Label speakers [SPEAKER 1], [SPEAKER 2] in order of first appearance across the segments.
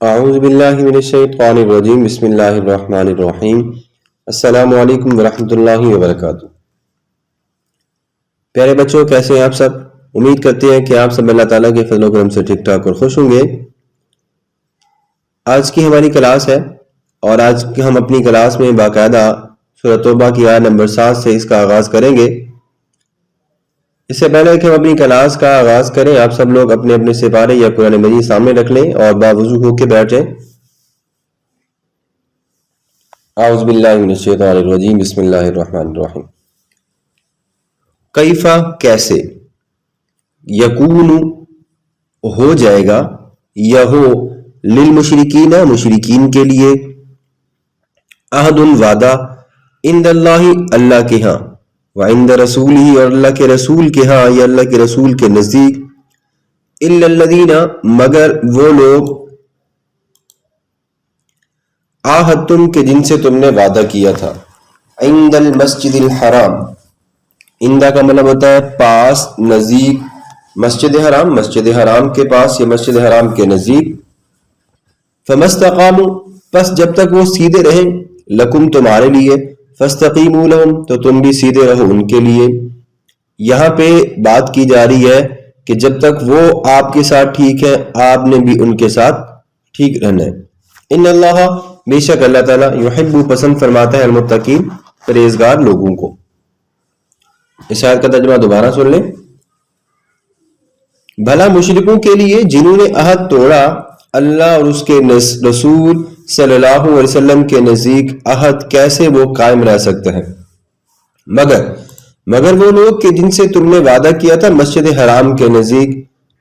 [SPEAKER 1] اعوذ باللہ من الشیطان الرجیم بسم اللہ الرحمن الرحیم السلام علیکم ورحمۃ اللہ وبرکاتہ۔ پیارے بچوں، کیسے ہیں آپ سب؟ امید کرتے ہیں کہ آپ سب اللہ تعالیٰ کے فضل و کرم سے ٹھیک ٹھاک اور خوش ہوں گے۔ آج کی ہماری کلاس ہے اور آج ہم اپنی کلاس میں باقاعدہ سورۃ توبہ کی آیت نمبر 7 سے اس کا آغاز کریں گے۔ اس سے پہلے کہ ہم اپنی کلاس کا آغاز کریں، آپ سب لوگ اپنے اپنے سپارے یا قرآن مجید سامنے رکھ لیں اور باوضو ہو کے بیٹھ جائیں۔ اعوذ باللہ من الشیطان الرجیم بسم اللہ الرحمن الرحیم۔ کیفا کیسے، یکون ہو جائے گا، یا ہو للمشرکین مشرکین کے لیے، عہد وعدہ، عند اللہ اللہ کے ہاں، وعند رسولہ اور اللہ کے رسول کے ہاں یا اللہ کے رسول کے نزدیک، الا الذین مگر وہ لوگ، عاہدتم کے جن سے تم نے وعدہ کیا تھا، عند المسجد الحرام، عندہ کا مطلب ہوتا ہے پاس، نزدیک، مسجد حرام کے پاس یا مسجد حرام کے نزدیک، فمستقاموا پس جب تک وہ سیدھے رہیں، لکم تمہارے لیے، فاستقیموا لہم تو تم بھی سیدھے رہو ان کے لیے۔ یہاں پہ بات کی جا رہی ہے کہ جب تک وہ آپ کے ساتھ ٹھیک ہے، آپ نے بھی ان کے ساتھ ٹھیک رہنا ہے۔ ان اللہ بے شک اللہ تعالیٰ، یحب پسند فرماتا ہے، المتقین پرہیزگار لوگوں کو۔ اس آیت کا ترجمہ دوبارہ سن لیں۔ بھلا مشرکوں کے لیے جنہوں نے عہد توڑا اللہ اور اس کے رسول صلی اللہ علیہ وسلم کے نزدیک، عہد کیسے وہ قائم رہ سکتا ہے؟ مگر وہ لوگ کہ جن سے تم نے وعدہ کیا تھا مسجد حرام کے نزدیک،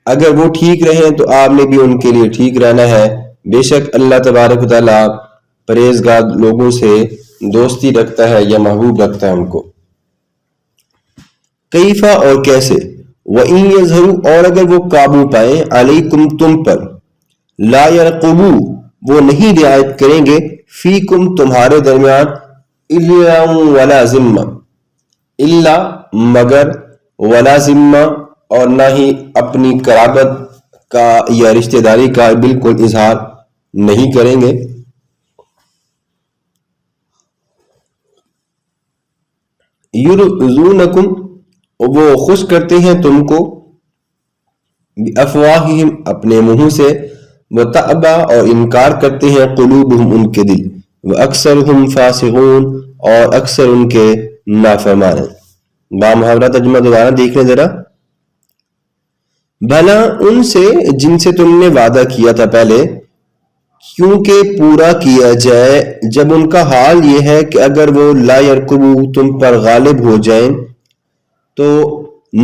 [SPEAKER 1] اگر وہ ٹھیک رہیں تو آپ نے بھی ان کے لیے ٹھیک رہنا ہے۔ بے شک اللہ تبارک و تعالیٰ پرہیزگار لوگوں سے دوستی رکھتا ہے یا محبوب رکھتا ہے ان کو۔ کیفا اور کیسے، وَإِن يَظْهَرُوا اور اگر وہ قابو پائیں، علیکم تم پر، لا يرقبوا وہ نہیں رعایت کریں گے، فیکم تمہارے درمیان، الا ولا ذمہ الا مگر، ولا ذمہ اور نہ ہی اپنی قرابت کا یا رشتہ داری کا بالکل اظہار نہیں کریں گے۔ یرضونکم وہ خوش کرتے ہیں تم کو، بافواہہم اپنے منہوں سے، وتأبى اور انکار کرتے ہیں، قلوبہم ان کے دل، واکثرہم فاسقون اور اکثر ان کے نافرمان ہیں۔ با محاورہ ترجمہ دوبارہ دیکھ لیں ذرا۔ بھلا ان سے جن سے تم نے وعدہ کیا تھا پہلے، کیونکہ پورا کیا جائے، جب ان کا حال یہ ہے کہ اگر وہ لا یرقبوا تم پر غالب ہو جائیں تو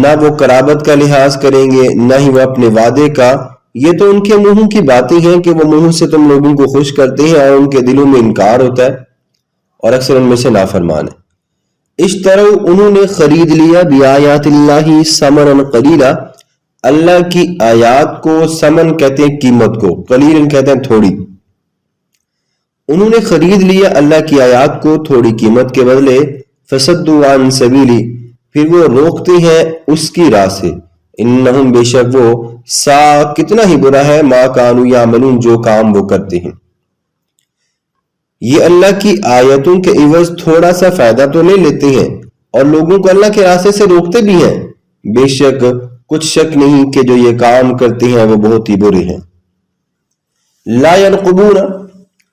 [SPEAKER 1] نہ وہ قرابت کا لحاظ کریں گے نہ ہی وہ اپنے وعدے کا۔ یہ تو ان کے منہوں کی باتیں ہیں کہ وہ منہوں سے تم لوگوں کو خوش کرتے ہیں اور ان کے دلوں میں انکار ہوتا ہے اور اکثر ان میں سے نافرمان ہے۔ اشتروا انہوں نے خرید لیا، بآیات اللہ ثمنا قلیلا اللہ کی آیات کو، ثمن کہتے ہیں قیمت کو، قلیلا کہتے ہیں تھوڑی۔ انہوں نے خرید لیا اللہ کی آیات کو تھوڑی قیمت کے بدلے، فصدوا عن سبیلی پھر وہ روکتے ہیں اس کی راہ سے، انہم بے شک وہ، سا کتنا ہی برا ہے، ما کانوا یعملون جو کام وہ کرتے ہیں۔ یہ اللہ کی آیتوں کے عوض تھوڑا سا فائدہ تو لے لیتے ہیں اور لوگوں کو اللہ کے راستے سے روکتے بھی ہیں، بے شک کچھ شک نہیں کہ جو یہ کام کرتے ہیں وہ بہت ہی برے ہیں۔ لا يرقبون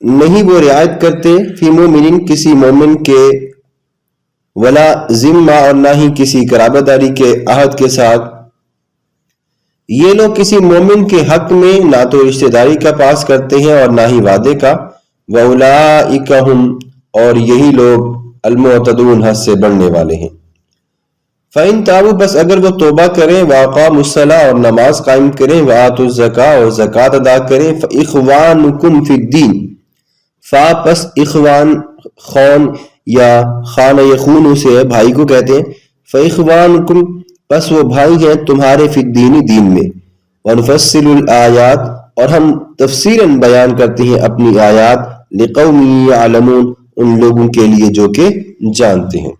[SPEAKER 1] نہیں وہ رعایت کرتے، فی مومن کسی مومن کے، ولا ذمہ اور نہ ہی کسی قرابت داری کے عہد کے ساتھ۔ یہ لوگ کسی مومن کے حق میں نہ تو رشتہ داری کا پاس کرتے ہیں اور نہ ہی وعدے کا، وَأُولَٰئِكَ هُمْ اور یہی لوگ المعتدون حد سے بڑھنے والے ہیں۔ فَإِن تابوا بس اگر وہ توبہ کریں، وَأَقَامُوا الصَّلَاةَ اور نماز قائم کریں، وَآتُوا الزَّكَاةَ اور زکوٰۃ ادا کریں، فَإِخْوَانُكُمْ فِي الدِّينِ فا پس اخوان خون یا خانہ یخون سے بھائی کو کہتے ہیں، فَإِخْوَانُكُمْ پس وہ بھائی ہیں تمہارے فی الدین دین میں، وَنُفَصِّلُ الْآيَاتِ اور ہم تفصیلاً بیان کرتے ہیں اپنی آیات، لِقَوْمٍ يَعْلَمُونَ ان لوگوں کے لیے جو کہ جانتے ہیں۔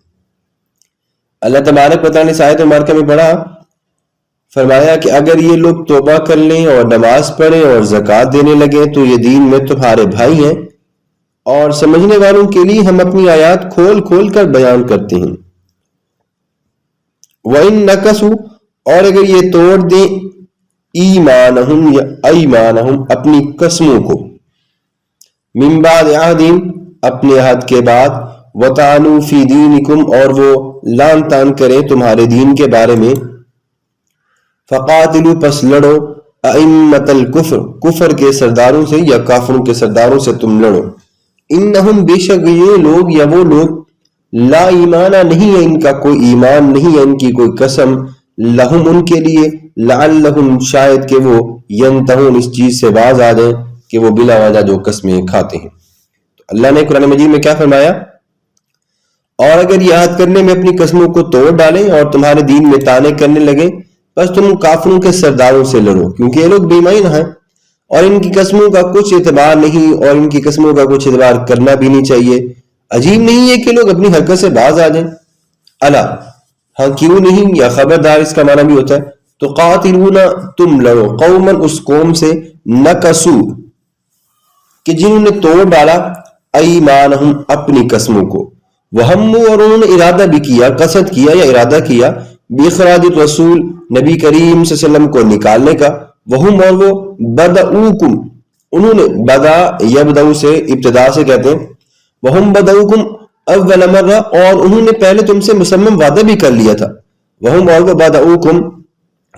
[SPEAKER 1] اللہ تبارک و تعالیٰ نے اس آیت مبارکہ میں پڑھا، فرمایا کہ اگر یہ لوگ توبہ کر لیں اور نماز پڑھیں اور زکوٰۃ دینے لگیں تو یہ دین میں تمہارے بھائی ہیں، اور سمجھنے والوں کے لیے ہم اپنی آیات کھول کھول کر بیان کرتے ہیں۔ وَإِن نَكَثُوا، اور اگر یہ توڑ دیں ایمانہم یا ایمانہم اپنی قسموں کو، من بعد عہدہم اپنے عہد کے بعد، وطعنوا فی دینکم اور وہ لان تان کریں تمہارے دین کے بارے میں، فقاتلوا پس لڑو ائمۃ الکفر کفر کے سرداروں سے یا کافروں کے سرداروں سے تم لڑو، انہم بے شک یہ لوگ یا وہ لوگ، لا ایمانہ نہیں ہے ان کا کوئی ایمان، نہیں ہے ان کی کوئی قسم، لہم ان کے لیے، لعلہم شاید کہ وہ ینتہون اس چیز سے باز آ جائیں کہ وہ بلا وجہ جو قسمیں کھاتے ہیں۔ تو اللہ نے قرآن مجید میں کیا فرمایا؟ اور اگر یہ عہد کرنے میں اپنی قسموں کو توڑ ڈالیں اور تمہارے دین میں طعنے کرنے لگیں، بس تم کافروں کے سرداروں سے لڑو، کیونکہ یہ لوگ بے ایمان ہیں اور ان کی قسموں کا کچھ اعتبار نہیں، اور ان کی قسموں کا کچھ اعتبار کرنا بھی نہیں چاہیے۔ عجیب نہیں ہے کہ لوگ اپنی حرکت سے باز آ جائیں۔ الا، ہاں کیوں نہیں، یا خبردار اس کا معنی بھی ہوتا ہے۔ تو قاتلون تم لڑو، قوما اس قوم سے، نکسو کہ جنہوں نے توڑ ڈالا، ایمانہم اپنی قسموں کو، وہموا اور انہوں نے ارادہ بھی کیا، قصد کیا یا ارادہ کیا، باخراج الرسول نبی کریم صلی اللہ علیہ وسلم کو نکالنے کا، وہم اور وہ، بدعوکم انہوں نے، بدا یبدؤ سے ابتدا سے کہتے ہیں، وہم بدعوکم اول مرہ اور انہوں نے پہلے تم سے مصمم وعدہ بھی کر لیا تھا، وہم اور وہ بدعوکم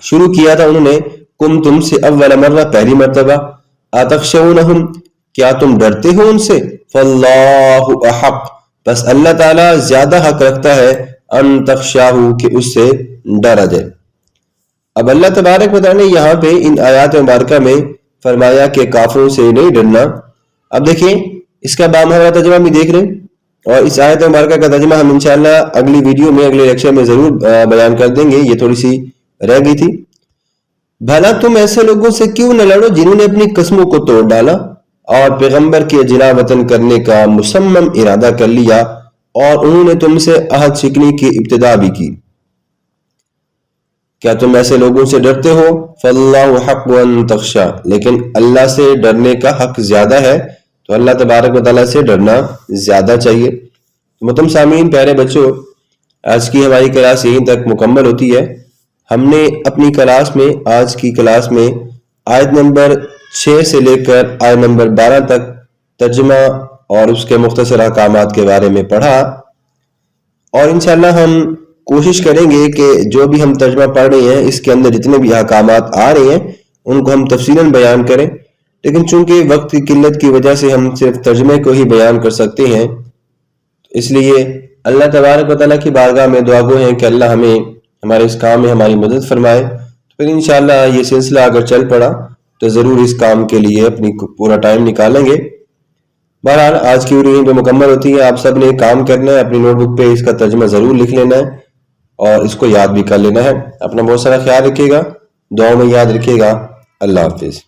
[SPEAKER 1] شروع کیا تھا انہوں نے، کم تم سے، اول مرہ پہلی مرتبہ، اتخشونہم کیا تم ڈرتے ہو ان سے، فاللہ احق بس اللہ تعالیٰ زیادہ حق رکھتا ہے، ان تخشاہو کہ اس سے ڈرا جائے۔ اب اللہ تبارک و تعالیٰ نے یہاں پہ ان آیات مبارکہ میں فرمایا کہ کافروں سے نہیں ڈرنا۔ اب دیکھیں اس کا بامحورہ ترجمہ بھی دیکھ رہے ہیں، اور اس آیت مبارکہ کا ترجمہ ہم انشاءاللہ اگلی ویڈیو میں، اگلے لیکچر میں ضرور بیان کر دیں گے، یہ تھوڑی سی رہ گئی تھی۔ بھلا تم ایسے لوگوں سے کیوں نہ لڑو جنہوں نے اپنی قسموں کو توڑ ڈالا اور پیغمبر کے جلا وطن کرنے کا مصمم ارادہ کر لیا، اور انہوں نے تم سے عہد شکنی کی ابتدا بھی کی۔ کیا تم ایسے لوگوں سے ڈرتے ہو؟ فاللہ حق ان تخشا لیکن اللہ سے ڈرنے کا حق زیادہ ہے، تو اللہ تبارک و تعالیٰ سے ڈرنا زیادہ چاہیے۔ محترم سامعین، پیارے بچوں، آج کی ہماری کلاس یہیں تک مکمل ہوتی ہے۔ ہم نے اپنی کلاس میں، آج کی کلاس میں، آیت نمبر 6 سے لے کر آیت نمبر 12 تک ترجمہ اور اس کے مختصر احکامات کے بارے میں پڑھا، اور انشاءاللہ ہم کوشش کریں گے کہ جو بھی ہم ترجمہ پڑھ رہے ہیں اس کے اندر جتنے بھی احکامات آ رہے ہیں ان کو ہم تفصیلاً بیان کریں، لیکن چونکہ وقت کی قلت کی وجہ سے ہم صرف ترجمے کو ہی بیان کر سکتے ہیں، اس لیے اللہ تبارک و تعالیٰ کی بارگاہ میں دعا گو ہیں کہ اللہ ہمیں ہمارے اس کام میں ہماری مدد فرمائے۔ پھر انشاءاللہ یہ سلسلہ اگر چل پڑا تو ضرور اس کام کے لیے اپنی پورا ٹائم نکالیں گے۔ بہرحال آج کی ویڈیو یہیں پہ مکمل ہوتی ہے۔ آپ سب نے کام کرنا ہے، اپنی نوٹ بک پہ اس کا ترجمہ ضرور لکھ لینا ہے اور اس کو یاد بھی کر لینا ہے۔ اپنا بہت سارا خیال رکھیے گا، دعاؤں میں یاد رکھیے گا۔ اللہ حافظ۔